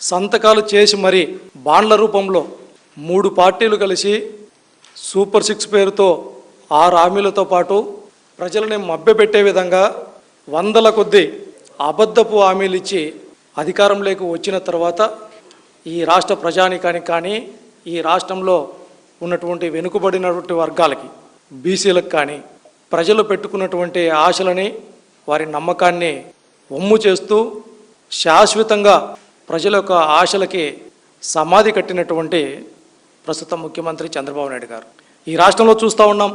సంతకాలు చేసి మరి బాండ్ల రూపంలో 3 పార్టీలు కలిసి సూపర్ 6 పేరుతో 6 హామీలతో పాటు ప్రజలని మభ్యపెట్టే విధంగా వందల కొద్దీ అబద్ధపు హామీలు ఇచ్చి అధికారంలోకి వచ్చిన తర్వాత ఈ రాష్ట్ర ప్రజానీకానికి కానీ ఈ రాష్ట్రంలో ఉన్నటువంటి వెనుకబడినటువంటి వర్గాలకి బీసీలకు కానీ ప్రజలు పెట్టుకున్నటువంటి ఆశలని వారి నమ్మకాన్ని వమ్ము చేస్తూ శాశ్వతంగా ప్రజల యొక్క ఆశలకి సమాధి కట్టినటువంటి ప్రస్తుత ముఖ్యమంత్రి చంద్రబాబు నాయుడు గారు. ఈ రాష్ట్రంలో చూస్తూ ఉన్నాం.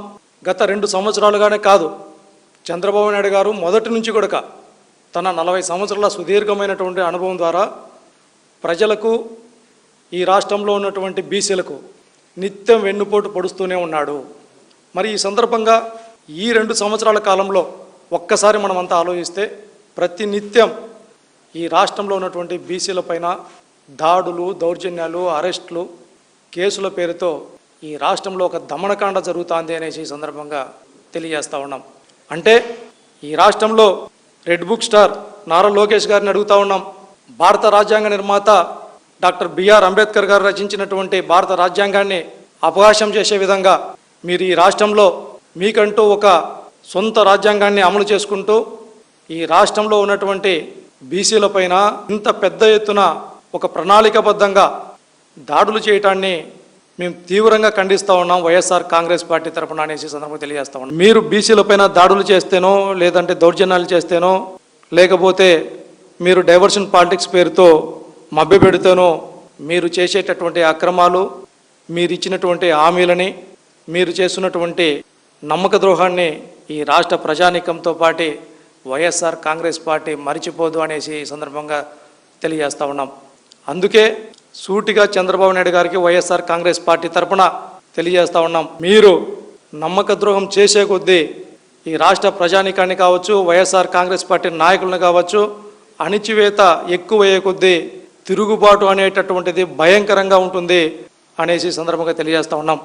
గత 2 సంవత్సరాలుగానే కాదు, చంద్రబాబు నాయుడు గారు మొదటి నుంచి కూడా తన 40 సంవత్సరాల సుదీర్ఘమైనటువంటి అనుభవం ద్వారా ప్రజలకు ఈ రాష్ట్రంలో ఉన్నటువంటి బీసీలకు నిత్యం వెన్నుపోటు పొడుస్తూనే ఉన్నాడు. మరి ఈ సందర్భంగా ఈ 2 సంవత్సరాల కాలంలో ఒక్కసారి మనమంతా ఆలోచిస్తే ప్రతి నిత్యం ఈ రాష్ట్రంలో ఉన్నటువంటి బీసీల పైన దాడులు, దౌర్జన్యాలు, అరెస్టులు, కేసుల పేరుతో ఈ రాష్ట్రంలో ఒక దమనకాండ జరుగుతుంది అనేసి ఈ సందర్భంగా తెలియజేస్తూ ఉన్నాం. అంటే ఈ రాష్ట్రంలో red book star Nara Lokesh గారిని అడుగుతూ ఉన్నాం. భారత రాజ్యాంగ నిర్మాత డాక్టర్ బిఆర్ అంబేద్కర్ గారు రచించినటువంటి భారత రాజ్యాంగాన్ని అపహాస్యం చేసే విధంగా మీరు ఈ రాష్ట్రంలో మీకంటూ ఒక సొంత రాజ్యాంగాన్ని అమలు చేసుకుంటూ ఈ రాష్ట్రంలో ఉన్నటువంటి బీసీల పైన ఇంత పెద్ద ఎత్తున ఒక ప్రణాళికాబద్ధంగా దాడులు చేయటాన్ని మేము తీవ్రంగా ఖండిస్తూ ఉన్నాం వైఎస్ఆర్ కాంగ్రెస్ పార్టీ తరఫున అనేసి సందర్భంగా తెలియజేస్తా ఉన్నాం. మీరు బీసీల పైన దాడులు చేస్తేనో, లేదంటే దౌర్జన్యాలు చేస్తేనో, లేకపోతే మీరు డైవర్షన్ పాలిటిక్స్ పేరుతో మభ్యపెడితేనో మీరు చేసేటటువంటి అక్రమాలు, మీరు ఇచ్చినటువంటి హామీలని, మీరు చేస్తున్నటువంటి నమ్మక ద్రోహాన్ని ఈ రాష్ట్ర ప్రజానీకంతో పాటు వైఎస్ఆర్ కాంగ్రెస్ పార్టీ మరిచిపోదు అనేసి ఈ సందర్భంగా తెలియజేస్తూ ఉన్నాం. అందుకే సూటిగా చంద్రబాబు నాయుడు గారికి వైఎస్ఆర్ కాంగ్రెస్ పార్టీ తరఫున తెలియజేస్తూ ఉన్నాం. మీరు నమ్మక ద్రోహం చేసే కొద్దీ ఈ రాష్ట్ర ప్రజానీకాన్ని కావచ్చు, వైఎస్ఆర్ కాంగ్రెస్ పార్టీ నాయకులను కావచ్చు, అణిచివేత ఎక్కువయ్యే కొద్దీ తిరుగుబాటు అనేటటువంటిది భయంకరంగా ఉంటుంది అనేసి సందర్భంగా తెలియజేస్తూ ఉన్నాం.